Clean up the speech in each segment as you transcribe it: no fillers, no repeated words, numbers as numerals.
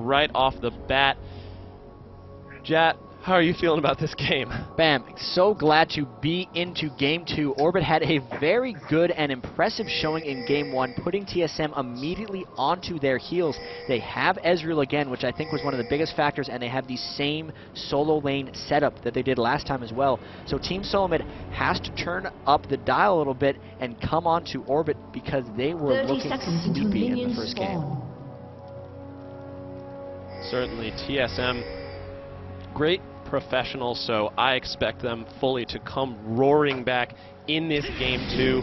right off the bat. Jat, how are you feeling about this game? Bam, so glad to be into Game 2. Orbit had a very good and impressive showing in Game 1, putting TSM immediately onto their heels. They have Ezreal again, which I think was one of the biggest factors, and they have the same solo lane setup that they did last time as well. So Team SoloMid has to turn up the dial a little bit and come on to Orbit because they were looking sleepy in the first game. Certainly, TSM, great professionals, so I expect them fully to come roaring back in this Game 2.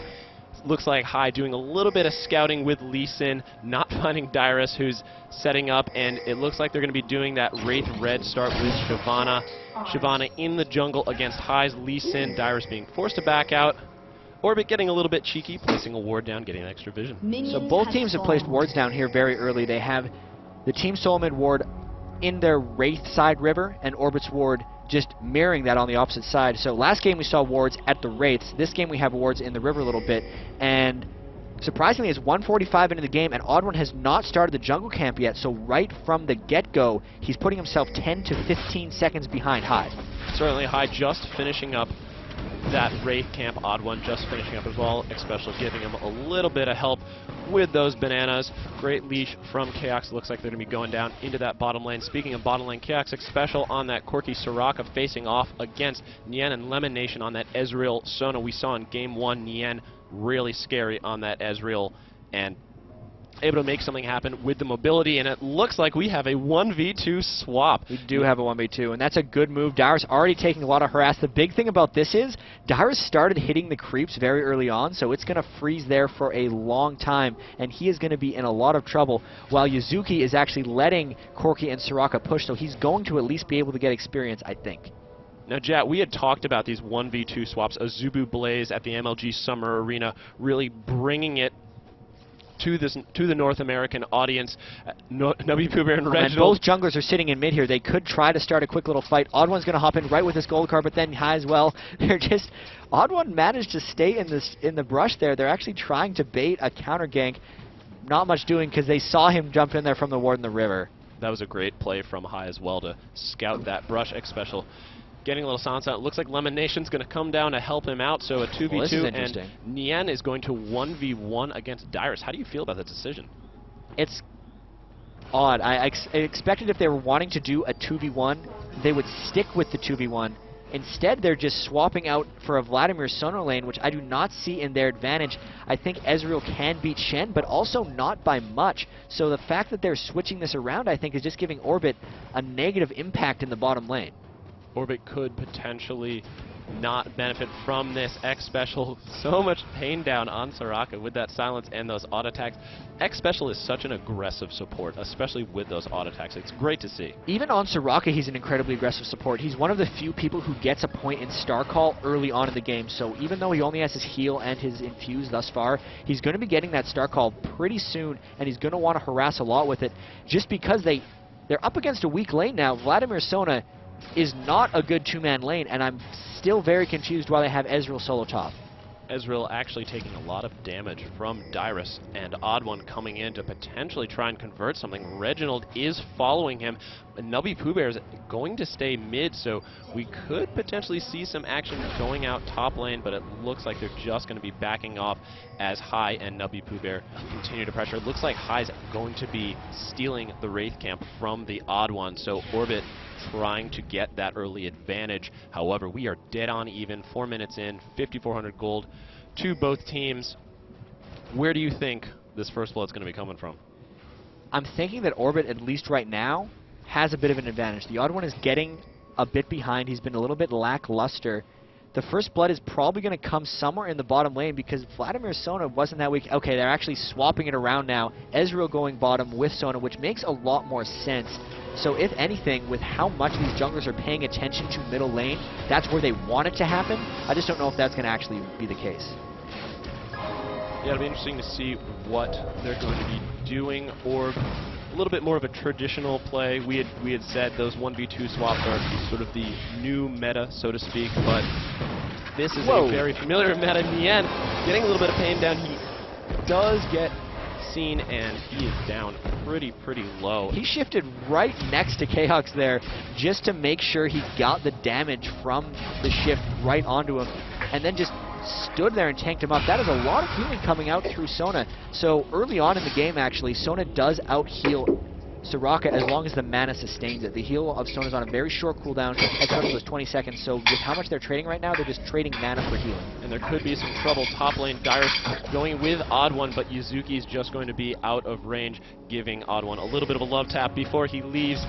Looks like Hai doing a little bit of scouting with Lee Sin, not finding Dyrus, who's setting up, and it looks like they're going to be doing that Wraith Red start with Shyvana. Shyvana in the jungle against Hai's Lee Sin, Dyrus being forced to back out. Orbit getting a little bit cheeky, placing a ward down, getting extra vision. So both teams have placed wards down here very early. They have the Team SoloMid ward in their Wraith side river, and Orbit's ward just mirroring that on the opposite side. So last game we saw wards at the Wraiths. This game we have wards in the river a little bit, and surprisingly it's 1:45 into the game, and Odd1 has not started the jungle camp yet, so right from the get-go, he's putting himself 10 to 15 seconds behind Hai. Certainly Hai just finishing up that Wraith camp, Odd1 just finishing up as well, especially giving him a little bit of help with those bananas. Great leash from Chaox. Looks like they're going to be going down into that bottom lane. Speaking of bottom lane, Chaox special on that Corki Soraka facing off against Nien and Lemon Nation on that Ezreal Sona. We saw in Game 1 Nien really scary on that Ezreal and able to make something happen with the mobility, and it looks like we have a 1v2 swap. We do have a 1v2, and that's a good move. Dyrus already taking a lot of harass. The big thing about this is Dyrus started hitting the creeps very early on, so it's going to freeze there for a long time, and he is going to be in a lot of trouble, while Yuzuki is actually letting Corki and Soraka push, so he's going to at least be able to get experience, I think. Now, Jat, we had talked about these 1v2 swaps, Azubu Blaze at the MLG Summer Arena, really bringing it to the North American audience. WPoober and Reginald. And both junglers are sitting in mid here. They could try to start a quick little fight. Odd1's going to hop in right with his gold card, but then Hai as well. They're just... Odd1 managed to stay in the brush there. They're actually trying to bait a counter gank. Not much doing because they saw him jump in there from the ward in the river. That was a great play from Hai as well to scout that brush X special. Getting a little silence out. It looks like Lemon Nation's going to come down to help him out, so a 2v2, and Nien is going to 1v1 against Dyrus. How do you feel about that decision? It's odd. I expected if they were wanting to do a 2v1, they would stick with the 2v1. Instead, they're just swapping out for a Vladimir Sona lane, which I do not see in their advantage. I think Ezreal can beat Shen, but also not by much. So the fact that they're switching this around, I think, is just giving Orbit a negative impact in the bottom lane. Orbit could potentially not benefit from this X Special. So much pain down on Soraka with that silence and those auto attacks. X Special is such an aggressive support, especially with those auto attacks. It's great to see. Even on Soraka, he's an incredibly aggressive support. He's one of the few people who gets a point in Star Call early on in the game. So even though he only has his heal and his infuse thus far, he's going to be getting that Star Call pretty soon, and he's going to want to harass a lot with it just because they're up against a weak lane now. Vladimir Sona is not a good two-man lane, and I'm still very confused why they have Ezreal solo top. Ezreal actually taking a lot of damage from Dyrus, and Odd1 coming in to potentially try and convert something. Reginald is following him, and WPoober is going to stay mid, so we could potentially see some action going out top lane, but it looks like they're just going to be backing off as Hai and WPoober continue to pressure. It looks like Hai's going to be stealing the Wraith camp from the Odd1, so Orbit trying to get that early advantage. However, we are dead on even, 4 minutes in, 5,400 gold to both teams. Where do you think this first blood's going to be coming from? I'm thinking that Orbit, at least right now, has a bit of an advantage. The Odd1 is getting a bit behind. He's been a little bit lackluster. The first blood is probably going to come somewhere in the bottom lane because Vladimir Sona wasn't that weak. Okay, they're actually swapping it around now. Ezreal going bottom with Sona, which makes a lot more sense. So if anything, with how much these junglers are paying attention to middle lane, that's where they want it to happen. I just don't know if that's going to actually be the case. Yeah, it'll be interesting to see what they're going to be doing, or a little bit more of a traditional play. We had said those 1v2 swaps are sort of the new meta, so to speak, but this is a very familiar meta. Nien getting a little bit of pain down. He does get seen, and he is down pretty low. He shifted right next to K-Hux there just to make sure he got the damage from the shift right onto him, and then just stood there and tanked him up. That is a lot of healing coming out through Sona. So early on in the game, actually, Sona does out-heal Soraka as long as the mana sustains it. The heal of Sona is on a very short cooldown, as total is 20 seconds, so with how much they're trading right now, they're just trading mana for healing. And there could be some trouble top lane. Dyrus going with Odd One, but Yuzuki's just going to be out of range, giving Odd One a little bit of a love tap before he leaves.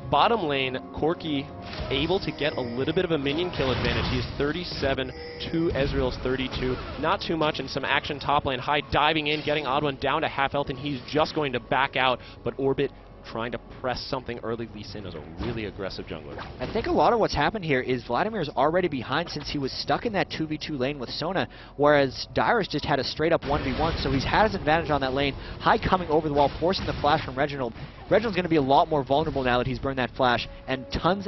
Bottom lane, Corki able to get a little bit of a minion kill advantage. He is 37 to Ezreal's 32. Not too much, and some action top lane. High diving in, getting Odd One down to half health, and he's just going to back out, but Orbit trying to press something early. Lee Sin is a really aggressive jungler. I think a lot of what's happened here is Vladimir's already behind since he was stuck in that 2v2 lane with Sona, whereas Dyrus just had a straight up 1v1, so he's had his advantage on that lane. High coming over the wall, forcing the flash from Reginald. Reginald's going to be a lot more vulnerable now that he's burned that flash, and tons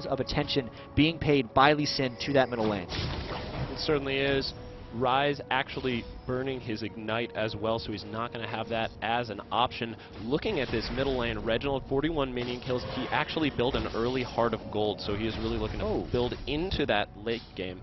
of attention being paid by Lee Sin to that middle lane. It certainly is. Rise actually burning his Ignite as well, so he's not going to have that as an option. Looking at this middle lane, Reginald, 41 minion kills. He actually built an early Heart of Gold, so he is really looking to build into that late game.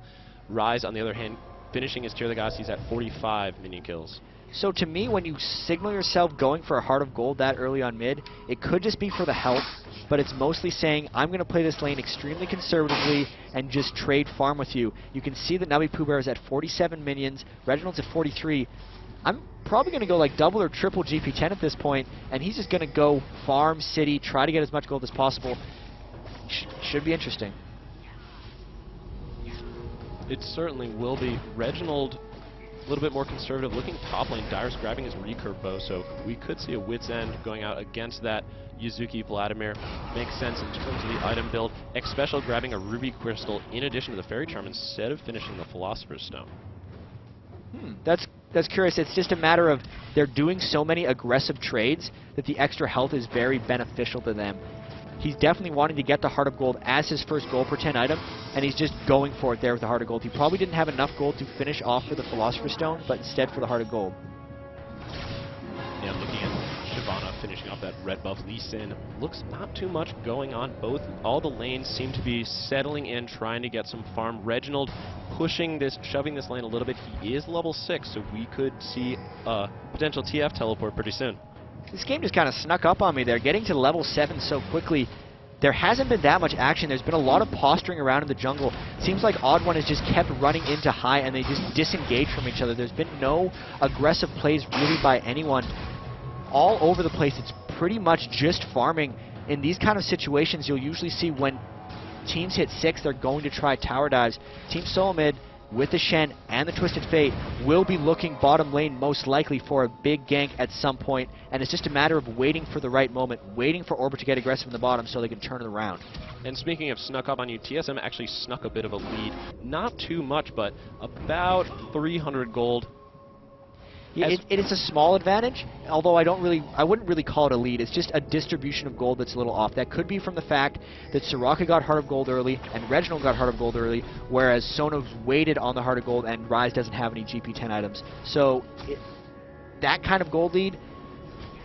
Rise, on the other hand, finishing his Tear the Gods, he's at 45 minion kills. So to me, when you signal yourself going for a Heart of Gold that early on mid, it could just be for the health, but it's mostly saying, I'm going to play this lane extremely conservatively and just trade farm with you. You can see that Nubby Pooh Bear is at 47 minions, Reginald's at 43. I'm probably going to go like double or triple GP10 at this point, and he's just going to go farm city, try to get as much gold as possible. Should be interesting. It certainly will be. Reginald, a little bit more conservative, looking top lane. Dyrus grabbing his recurve bow, so we could see a Wit's End going out against that Yuzuki Vladimir. Makes sense in terms of the item build. X Special grabbing a Ruby Crystal in addition to the Fairy Charm instead of finishing the Philosopher's Stone. That's curious. It's just a matter of they're doing so many aggressive trades that the extra health is very beneficial to them. He's definitely wanting to get the Heart of Gold as his first gold per 10 item, and he's just going for it there with the Heart of Gold. He probably didn't have enough gold to finish off for the Philosopher's Stone, but instead for the Heart of Gold. Yeah, looking at Shyvana finishing off that red buff. Lee Sin looks not too much going on. All the lanes seem to be settling in, trying to get some farm. Reginald pushing this, shoving this lane a little bit. He is level 6, so we could see a potential TF teleport pretty soon. This game just kind of snuck up on me there, getting to level 7 so quickly. There hasn't been that much action. There's been a lot of posturing around in the jungle. Seems like Odd One has just kept running into high and they just disengage from each other. There's been no aggressive plays really by anyone. All over the place, it's pretty much just farming. In these kind of situations, you'll usually see when teams hit 6, they're going to try tower dives. Team SoloMid, with the Shen and the Twisted Fate, will be looking bottom lane most likely for a big gank at some point, and it's just a matter of waiting for the right moment, waiting for Orbit to get aggressive in the bottom so they can turn it around. And speaking of snuck up on you, TSM actually snuck a bit of a lead. Not too much, but about 300 gold. It is a small advantage, although I wouldn't really call it a lead. It's just a distribution of gold that's a little off. That could be from the fact that Soraka got Heart of Gold early and Reginald got Heart of Gold early, whereas Sona's waited on the Heart of Gold and Rise doesn't have any GP10 items. So that kind of gold lead,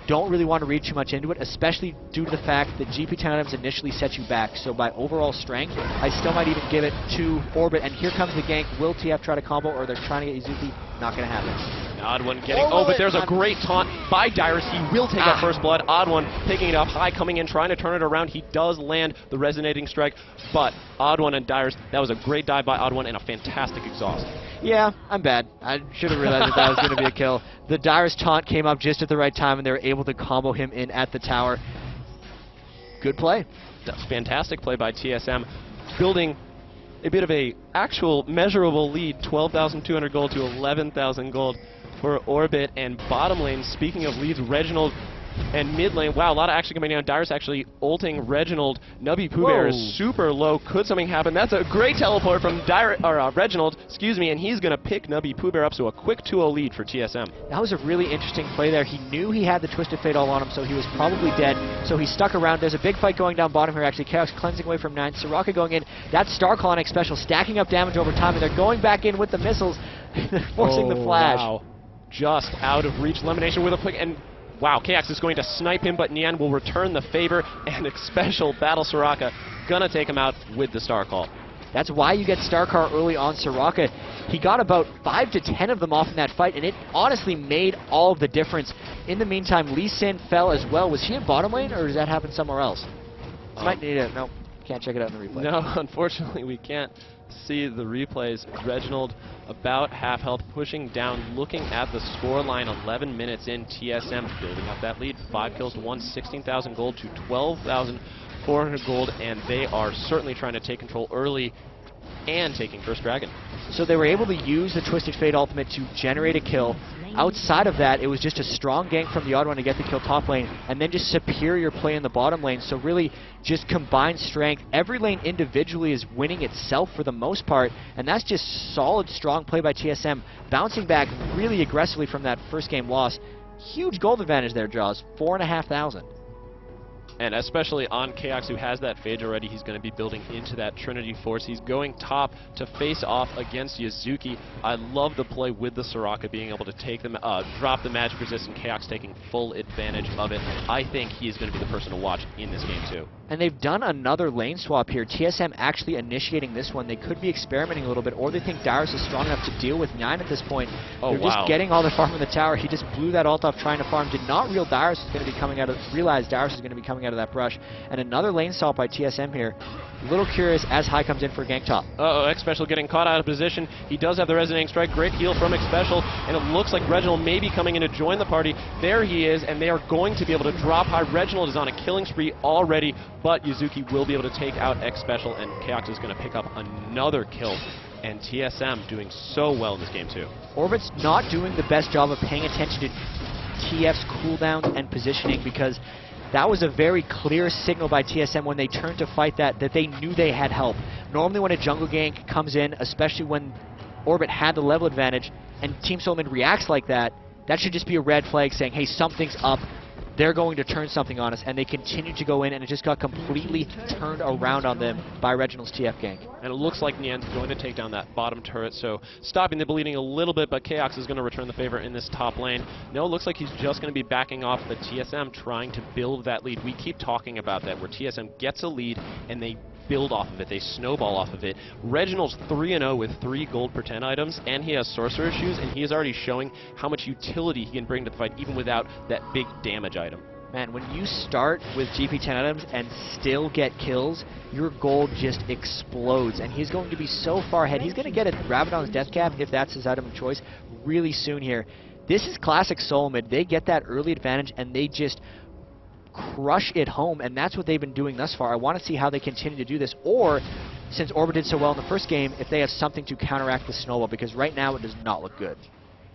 don't really want to read too much into it, especially due to the fact that GP10 items initially set you back. So by overall strength, I still might even give it to Orbit. And here comes the gank. Will TF try to combo, or they're trying to get Yuzuki? Not going to happen. Odd One getting... Oh, but there's a great taunt by Dyrus. He will take that first blood. Odd One picking it up. High coming in, trying to turn it around. He does land the resonating strike, but Odd One and Dyrus, that was a great dive by Odd One and a fantastic exhaust. Yeah, I'm bad. I should have realized that was going to be a kill. The Dyrus taunt came up just at the right time, and they were able to combo him in at the tower. Good play. That's fantastic play by TSM, building a bit of a actual measurable lead, 12,200 gold to 11,000 gold for Orbit. And bottom lane, speaking of leads, Reginald and mid lane, wow, a lot of action coming down. Dyrus actually ulting Reginald. Nubby Pooh Bear is super low. Could something happen? That's a great teleport from Reginald, excuse me, and he's going to pick Nubby Pooh Bear up, so a quick 2-0 lead for TSM. That was a really interesting play there. He knew he had the Twisted Fate all on him, so he was probably dead. So he stuck around. There's a big fight going down bottom here, actually. Chaos cleansing away from 9. Soraka going in. That Star-Claw X Special stacking up damage over time, and they're going back in with the missiles, forcing the flash. Wow. just out of reach. Elimination with a pick, and wow, Chaos is going to snipe him, but Nian will return the favor, and Special Battle Soraka gonna take him out with the Star Call. That's why you get Star Car early on Soraka. He got about 5 to 10 of them off in that fight, and it honestly made all of the difference. In the meantime, Lee Sin fell as well. Was he in bottom lane, or does that happen somewhere else? Might need it. No, can't check it out in the replay. No, unfortunately, we can't see the replays. Reginald about half health, pushing down, looking at the score line. 11 minutes in, TSM building up that lead. 5 kills to 1, 16,000 gold to 12,400 gold, and they are certainly trying to take control early and taking first dragon. So they were able to use the Twisted Fate ultimate to generate a kill. Outside of that, it was just a strong gank from the Odd One to get the kill top lane, and then just superior play in the bottom lane. So really, just combined strength. Every lane individually is winning itself for the most part, and that's just solid, strong play by TSM, bouncing back really aggressively from that first game loss. Huge gold advantage there, Jaws. 4,500. And especially on Chaos, who has that Phage already, he's going to be building into that Trinity Force. He's going top to face off against Yuzuki. I love the play with the Soraka, being able to take them, drop the magic resist, and Chaos taking full advantage of it. I think he's going to be the person to watch in this game too. And they've done another lane swap here. TSM actually initiating this one. They could be experimenting a little bit, or they think Darius is strong enough to deal with 9 at this point. They're just getting all the farm in the tower. He just blew that ult off trying to farm. Did not realize Darius was going to be coming out of that brush. And another lane swap by TSM here. A little curious as High comes in for a gank top. Uh-oh, X-Special getting caught out of position. He does have the Resonating Strike. Great heal from X-Special, and it looks like Reginald may be coming in to join the party. There he is, and they are going to be able to drop High. Reginald is on a killing spree already, but Yuzuki will be able to take out X-Special, and Chaos is going to pick up another kill. And TSM doing so well in this game too. Orbit's not doing the best job of paying attention to TF's cooldowns and positioning, because that was a very clear signal by TSM when they turned to fight that they knew they had help. Normally when a jungle gank comes in, especially when Orbit had the level advantage, and Team SoloMid reacts like that, that should just be a red flag saying, hey, something's up. They're going to turn something on us, and they continued to go in, and it just got completely turned around on them by Reginald's TF gank. And it looks like Nian's going to take down that bottom turret, so stopping the bleeding a little bit, but Chaos is going to return the favor in this top lane. No, it looks like he's just going to be backing off the TSM, trying to build that lead. We keep talking about that, where TSM gets a lead, and they build off of it, they snowball off of it. Reginald's 3-0 with 3 gold per 10 items, and he has Sorcerer Shoes, and he is already showing how much utility he can bring to the fight, even without that big damage item. Man, when you start with GP 10 items and still get kills, your gold just explodes, and he's going to be so far ahead. He's going to get a Rabadon's Death Cap, if that's his item of choice, really soon here. This is classic SoloMid. They get that early advantage, and they just crush it home, and that's what they've been doing thus far. I want to see how they continue to do this, or, since Orbit did so well in the first game, if they have something to counteract the snowball, because right now it does not look good.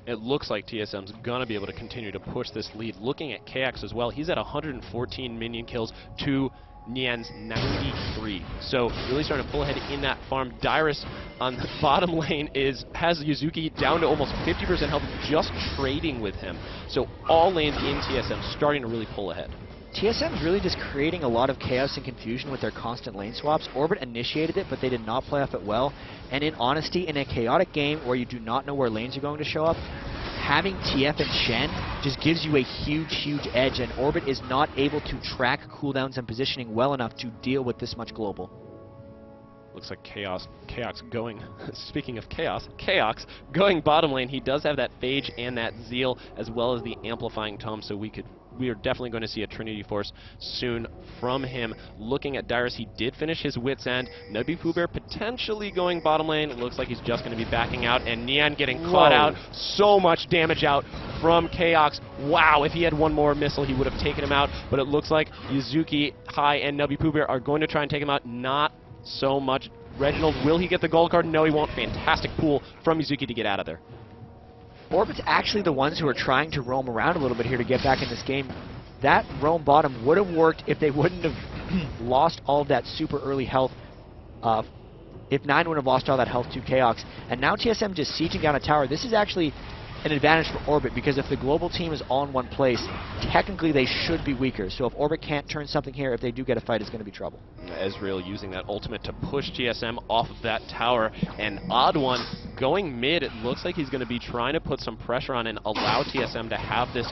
It looks like TSM's going to be able to continue to push this lead. Looking at KX as well, he's at 114 minion kills to Nian's 93. So really starting to pull ahead in that farm. Dyrus on the bottom lane has Yuzuki down to almost 50% health, just trading with him. So all lanes in TSM starting to really pull ahead. TSM's really just creating a lot of chaos and confusion with their constant lane swaps. Orbit initiated it, but they did not play off it well. And in honesty, in a chaotic game where you do not know where lanes are going to show up, having TF and Shen just gives you a huge, huge edge, and Orbit is not able to track cooldowns and positioning well enough to deal with this much global. Looks like Chaos going, speaking of Chaos going bottom lane. He does have that Phage and that Zeal, as well as the Amplifying Tome, so we are definitely going to see a Trinity Force soon from him. Looking at Dyrus, he did finish his Wit's End. Nubby Pooh Bear potentially going bottom lane. It looks like he's just going to be backing out, and Nian getting caught out. So much damage out from Chaos. Wow, if he had one more missile, he would have taken him out, but it looks like Yuzuki, High, and Nubby Pooh Bear are going to try and take him out. Not so much. Reginald, will he get the gold card? No, he won't. Fantastic pool from Yuzuki to get out of there. Orbit's actually the ones who are trying to roam around a little bit here to get back in this game. That roam bottom would have worked if they wouldn't have lost all of that super early health. If 9 would have lost all that health to Chaos. And now TSM just sieging down a tower. This is actually an advantage for Orbit, because if the global team is all in one place, technically they should be weaker. So if Orbit can't turn something here, if they do get a fight, it's going to be trouble. Ezreal using that ultimate to push TSM off of that tower, and Odd One going mid. It looks like he's going to be trying to put some pressure on and allow TSM to have this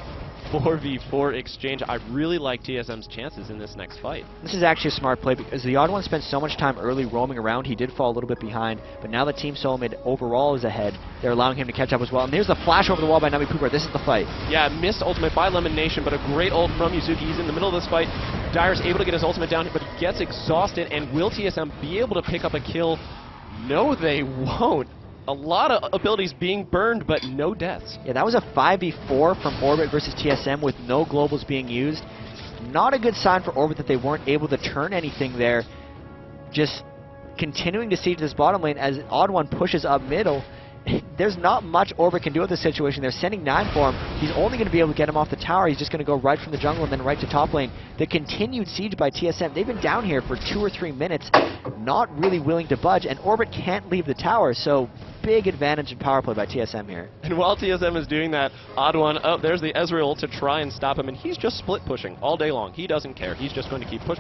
4v4 exchange. I really like TSM's chances in this next fight. This is actually a smart play because the Odd One spent so much time early roaming around. He did fall a little bit behind, but now that Team SoloMid overall is ahead, they're allowing him to catch up as well. And there's the flash over the wall by Navi Pooper. This is the fight. Yeah, missed ultimate by Lemon Nation, but a great ult from Yuzuki. He's in the middle of this fight. Dyer's able to get his ultimate down, but he gets exhausted. And will TSM be able to pick up a kill? No, they won't. A lot of abilities being burned, but no deaths. Yeah, that was a 5v4 from Orbit versus TSM with no globals being used. Not a good sign for Orbit that they weren't able to turn anything there. Just continuing to siege this bottom lane as Odd One pushes up middle. There's not much Orbit can do with this situation. They're sending 9 for him. He's only going to be able to get him off the tower. He's just going to go right from the jungle and then right to top lane. The continued siege by TSM. They've been down here for 2 or 3 minutes, not really willing to budge, and Orbit can't leave the tower, so big advantage in power play by TSM here. And while TSM is doing that, Odd One, oh, there's the Ezreal to try and stop him, and he's just split pushing all day long. He doesn't care. He's just going to keep push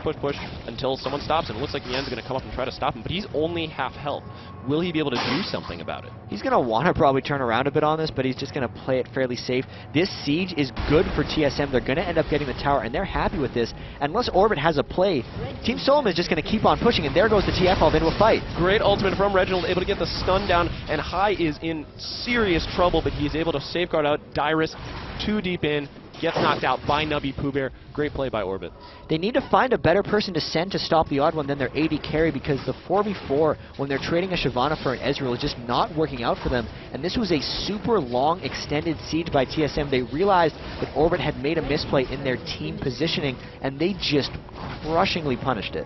until someone stops him. It looks like Yen's going to come up and try to stop him, but he's only half health. Will he be able to do something about it? He's going to want to probably turn around a bit on this, but he's just going to play it fairly safe. This siege is good for TSM. They're going to end up getting the tower, and they're happy with this. Unless Orbit has a play, Team SoloMid is just going to keep on pushing, and there goes the TF all into a fight. Great ultimate from Reginald, able to get the stun down, and Hai is in serious trouble, but he's able to safeguard out. Dyrus too deep in, gets knocked out by Nubby Pooh Bear. Great play by Orbit. They need to find a better person to send to stop the Odd One than their AD carry, because the 4v4, when they're trading a Shyvana for an Ezreal, is just not working out for them. And this was a super long, extended siege by TSM. They realized that Orbit had made a misplay in their team positioning, and they just crushingly punished it.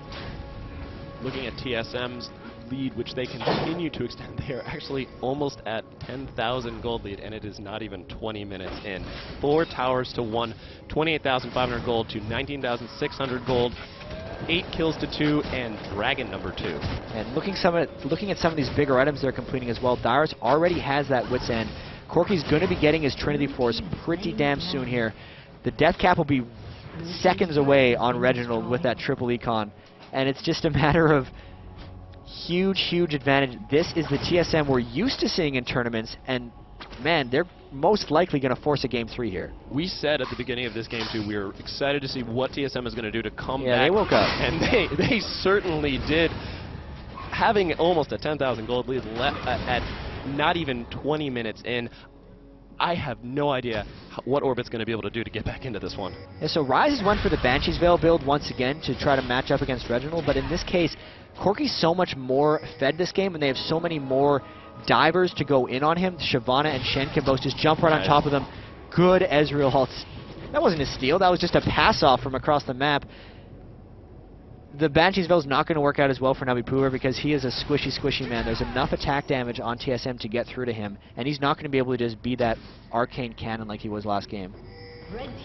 Looking at TSM's lead, which they continue to extend, they are actually almost at 10,000 gold lead, and it is not even 20 minutes in. 4 towers to 1, 28,500 gold to 19,600 gold, 8 kills to 2, and Dragon number 2. And looking at some of these bigger items they're completing as well, Dyrus already has that Wit's End. Corki's going to be getting his Trinity Force pretty damn soon here. The death cap will be seconds away on Reginald with that triple econ, and it's just a matter of huge advantage. This is the TSM we're used to seeing in tournaments, and man, they're most likely going to force a game 3 here. We said at the beginning of this game 2, we were excited to see what TSM is going to do to come back. Yeah, they woke up. And they certainly did. Having almost a 10,000 gold lead left at not even 20 minutes in, I have no idea what Orbit's going to be able to do to get back into this one. Yeah, so Ryze went for the Banshee's Veil build once again to try to match up against Reginald, but in this case, Corki's so much more fed this game, and they have so many more divers to go in on him. Shyvana and Shen can both just jump right on top of them. Good Ezreal ults. That wasn't a steal, that was just a pass-off from across the map. The Banshee's Veil is not going to work out as well for Navi Pooh Bear because he is a squishy man. There's enough attack damage on TSM to get through to him, and he's not going to be able to just be that arcane cannon like he was last game.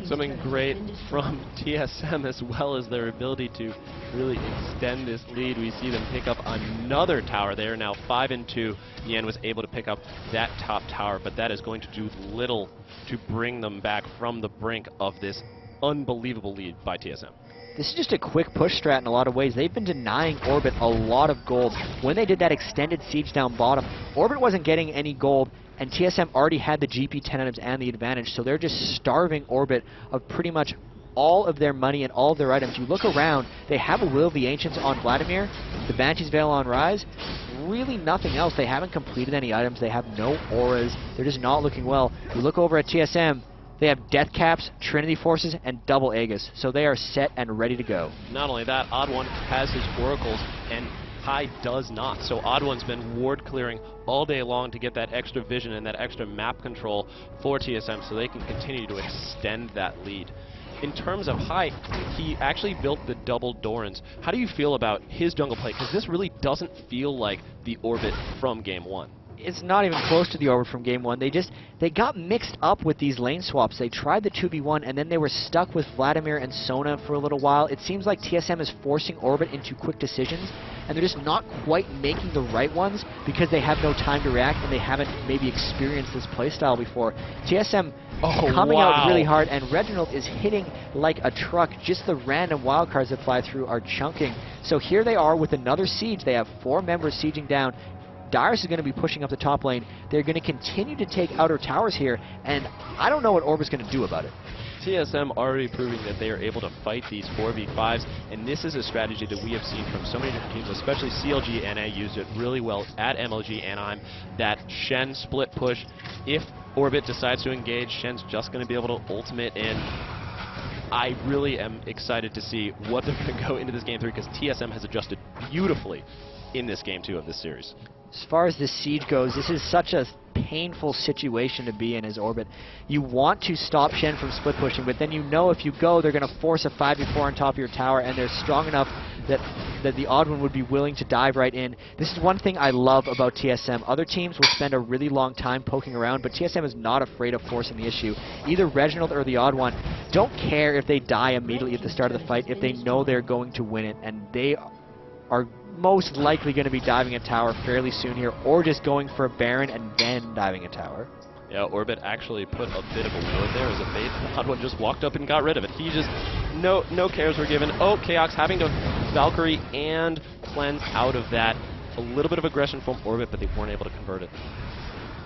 Something great from TSM as well as their ability to really extend this lead. We see them pick up another tower. They are now 5-2. Yen was able to pick up that top tower, but that is going to do little to bring them back from the brink of this unbelievable lead by TSM. This is just a quick push strat in a lot of ways. They've been denying Orbit a lot of gold. When they did that extended siege down bottom, Orbit wasn't getting any gold, and TSM already had the GP 10 items and the advantage, so they're just starving Orbit of pretty much all of their money and all of their items. You look around, they have a Will of the Ancients on Vladimir, the Banshee's Veil on Ryze, really nothing else. They haven't completed any items, they have no auras, they're just not looking well. You look over at TSM, they have Death Caps, Trinity Forces, and double Aegis, so they are set and ready to go. Not only that, Odd One has his Oracles, and Hai does not. So Odd One's been ward clearing all day long to get that extra vision and that extra map control for TSM so they can continue to extend that lead. In terms of Hai, he actually built the double Dorans. How do you feel about his jungle play? Because this really doesn't feel like the Orbit from game 1. it's not even close to the Orbit from game 1. They got mixed up with these lane swaps. They tried the 2v1, and then they were stuck with Vladimir and Sona for a little while. It seems like TSM is forcing Orbit into quick decisions, and they're just not quite making the right ones because they have no time to react, and they haven't maybe experienced this playstyle before. TSM coming out really hard, and Reginald is hitting like a truck. Just the random wildcards that fly through are chunking. So here they are with another siege. They have 4 members sieging down. Dyrus is going to be pushing up the top lane. They're going to continue to take outer towers here, and I don't know what Orbit's going to do about it. TSM already proving that they are able to fight these 4v5s, and this is a strategy that we have seen from so many different teams, especially CLG NA used it really well at MLG Anaheim, that Shen split push. If Orbit decides to engage, Shen's just going to be able to ultimate in. I really am excited to see what they're going to go into this game 3, because TSM has adjusted beautifully in this game 2 of this series. As far as this siege goes, this is such a painful situation to be in as Orbit. You want to stop Shen from split pushing, but then you know if you go, they're going to force a 5v4 on top of your tower, and they're strong enough that the odd one would be willing to dive right in. This is one thing I love about TSM. Other teams will spend a really long time poking around, but TSM is not afraid of forcing the issue. Either Reginald or the odd one don't care if they die immediately at the start of the fight if they know they're going to win it, and they are most likely going to be diving a tower fairly soon here, or just going for a Baron and then diving a tower. Yeah, Orbit actually put a bit of a ward there as a bait. Odd one just walked up and got rid of it. He just, no cares were given. Oh, Chaos having to Valkyrie and cleanse out of that. A little bit of aggression from Orbit, but they weren't able to convert it.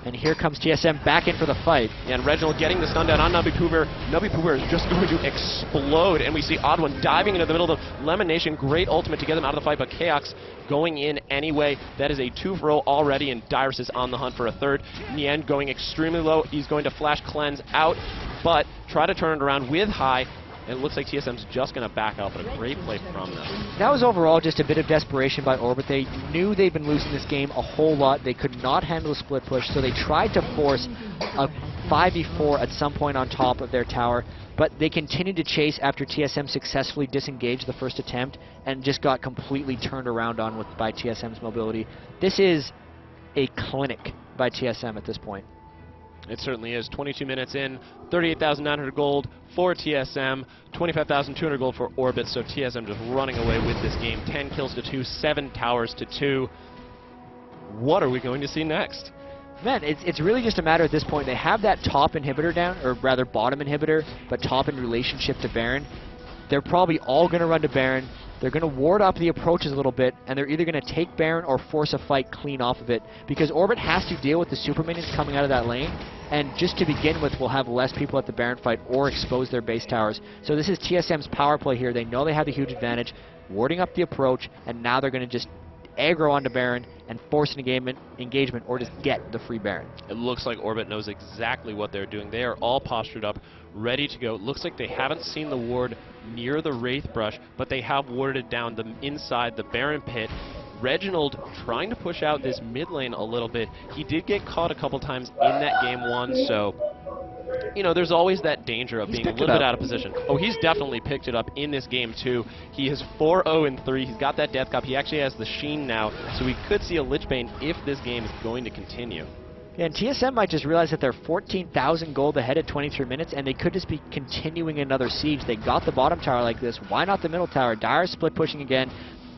And here comes TSM back in for the fight. Yeah, and Reginald getting the stun down on Nubby Poober. Nubby Poober is just going to explode, and we see Odd One diving into the middle of the Lemon Nation. Great ultimate to get them out of the fight, but Chaos going in anyway. That is a 2-for-0 already, and Dyrus is on the hunt for a third. Nien going extremely low. He's going to flash cleanse out, but try to turn it around with high. And it looks like TSM's just going to back out, but a great play from them. That was overall just a bit of desperation by Orbit. They knew they'd been losing this game a whole lot. They could not handle a split push, so they tried to force a 5v4 at some point on top of their tower, but they continued to chase after TSM successfully disengaged the first attempt and just got completely turned around on by TSM's mobility. This is a clinic by TSM at this point. It certainly is. 22 minutes in, 38,900 gold for TSM, 25,200 gold for Orbit, so TSM just running away with this game. 10 kills to 2, 7 towers to 2. What are we going to see next? Man, it's really just a matter at this point. They have that top inhibitor down, or rather bottom inhibitor, but top in relationship to Baron. They're probably all going to run to Baron. They're going to ward up the approaches a little bit, and they're either going to take Baron or force a fight clean off of it, because Orbit has to deal with the super minions coming out of that lane, and just to begin with, will have less people at the Baron fight or expose their base towers. So this is TSM's power play here. They know they have the huge advantage, warding up the approach, and now they're going to just aggro onto Baron and force an engagement or just get the free Baron. It looks like Orbit knows exactly what they're doing. They are all postured up, ready to go. It looks like they haven't seen the ward near the Wraith Brush, but they have warded down the inside the Baron pit. Reginald trying to push out this mid lane a little bit. He did get caught a couple times in that game 1, so you know, there's always that danger of being a little bit out of position. Oh, he's definitely picked it up in this game, too. He is 4-0-3. He's got that Death Cup. He actually has the Sheen now, so we could see a Lich Bane if this game is going to continue. Yeah, and TSM might just realize that they're 14,000 gold ahead at 23 minutes, and they could just be continuing another siege. They got the bottom tower like this. Why not the middle tower? Dire split pushing again.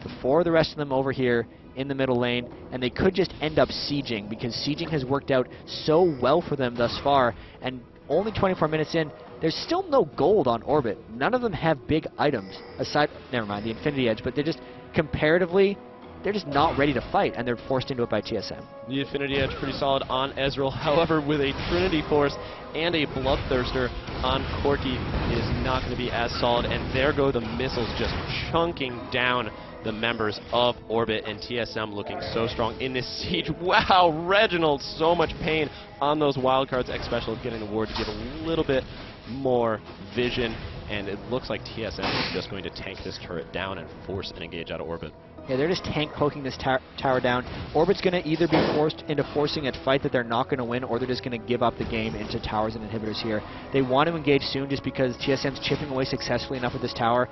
Before the rest of them over here in the middle lane, and they could just end up sieging, because sieging has worked out so well for them thus far, and only 24 minutes in, there's still no gold on Orbit. None of them have big items, aside, never mind, the Infinity Edge, but they're just, comparatively, they're just not ready to fight, and they're forced into it by TSM. The Infinity Edge pretty solid on Ezreal, however, with a Trinity Force and a Bloodthirster on Corki, it is not going to be as solid, and there go the missiles just chunking down the members of Orbit, and TSM looking so strong in this siege. Wow, Reginald, so much pain on those wildcards. X-Special getting the ward to give a little bit more vision, and it looks like TSM is just going to tank this turret down and force an engage out of Orbit. Yeah, they're just tank poking this tower down. Orbit's going to either be forced into forcing a fight that they're not going to win, or they're just going to give up the game into towers and inhibitors here. They want to engage soon just because TSM's chipping away successfully enough with this tower.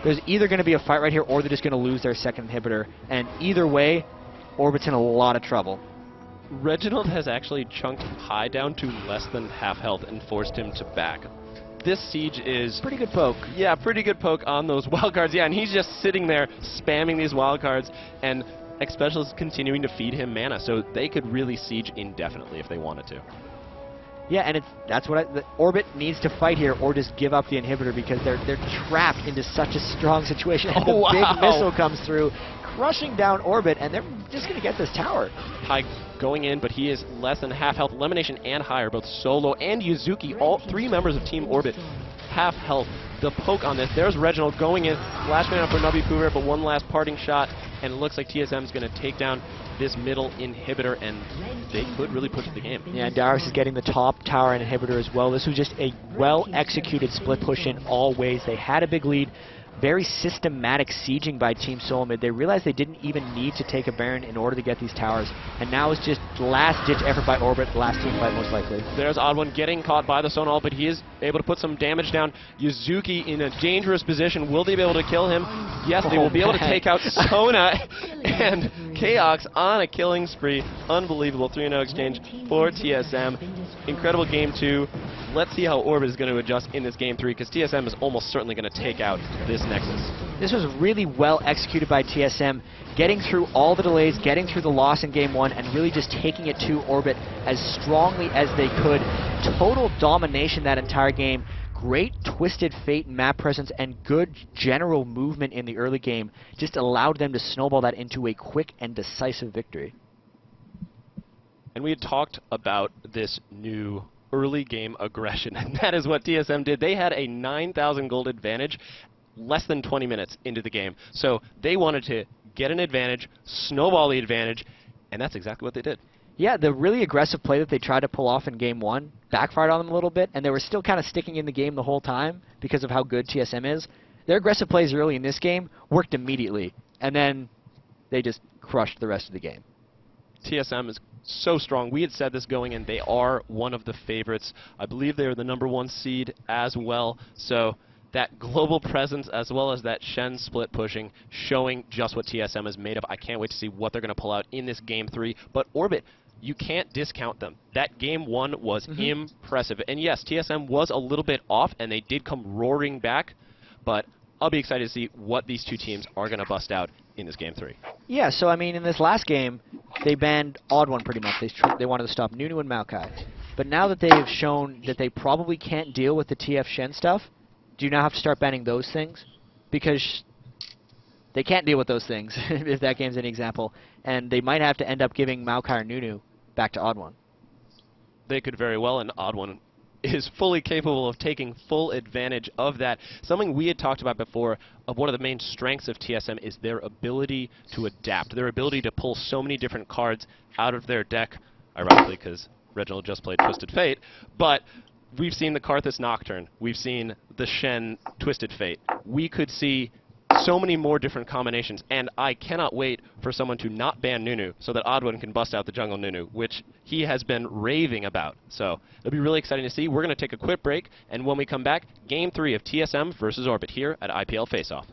There's either going to be a fight right here, or they're just going to lose their second inhibitor. And either way, Orbit's in a lot of trouble. Reginald has actually chunked High down to less than half health and forced him to back. This siege is... Pretty good poke. Yeah, pretty good poke on those wild cards. Yeah, and he's just sitting there spamming these wild cards, and X-Special is continuing to feed him mana, so they could really siege indefinitely if they wanted to. Yeah, and that's what the Orbit needs to fight here, or just give up the inhibitor, because they're trapped into such a strong situation. And the big missile comes through, crushing down Orbit, and they're just going to get this tower. High going in, but he is less than half health. Elimination and High, both Solo and Yuzuki, all three members of Team Orbit, half health. The poke on this. There's Reginald going in, last man up for Nubby Poover, but one last parting shot, and it looks like TSM is going to take down this middle inhibitor, and they could really push the game. Yeah, Darius is getting the top tower and inhibitor as well. This was just a well-executed split push in all ways. They had a big lead. Very systematic sieging by Team SoloMid. They realized they didn't even need to take a Baron in order to get these towers, and now it's just last-ditch effort by Orbit, last team fight most likely. There's Odd One getting caught by the Sonal, but he is able to put some damage down. Yuzuki in a dangerous position. Will they be able to kill him? Yes, they will be able to take out Sona, and Chaos on a killing spree. Unbelievable 3-0 exchange for TSM. Incredible game 2. Let's see how Orbit is going to adjust in this game 3, because TSM is almost certainly going to take out this Nexus. This was really well executed by TSM, getting through all the delays, getting through the loss in game 1, and really just taking it to Orbit as strongly as they could. Total domination that entire game. Great Twisted Fate and map presence, and good general movement in the early game just allowed them to snowball that into a quick and decisive victory. And we had talked about this new early game aggression, and that is what TSM did. They had a 9,000 gold advantage less than 20 minutes into the game. So they wanted to get an advantage, snowball the advantage, and that's exactly what they did. Yeah, the really aggressive play that they tried to pull off in game 1 backfired on them a little bit, and they were still kind of sticking in the game the whole time because of how good TSM is. Their aggressive plays early in this game worked immediately, and then they just crushed the rest of the game. TSM is so strong. We had said this going in. They are one of the favorites. I believe they are the #1 seed as well. So that global presence as well as that Shen split pushing, showing just what TSM is made of. I can't wait to see what they're going to pull out in this game 3. But Orbit, you can't discount them. That game 1 was impressive. And yes, TSM was a little bit off, and they did come roaring back. But I'll be excited to see what these two teams are going to bust out in this game 3. Yeah, so I mean, in this last game, they banned Odd One pretty much. They wanted to stop Nunu and Maokai. But now that they've shown that they probably can't deal with the TF Shen stuff, do you now have to start banning those things? Because they can't deal with those things, if that game's any example. And they might have to end up giving Maokai or Nunu back to Odd One. They could very well, and Odd One is fully capable of taking full advantage of that. Something we had talked about before, of one of the main strengths of TSM is their ability to adapt, their ability to pull so many different cards out of their deck, ironically because Reginald just played Twisted Fate, but we've seen the Karthus Nocturne, we've seen the Shen Twisted Fate. We could see so many more different combinations, and I cannot wait for someone to not ban Nunu so that Odd One can bust out the jungle Nunu, which he has been raving about. So it'll be really exciting to see. We're going to take a quick break, and when we come back, Game 3 of TSM versus Orbit here at IPL Faceoff.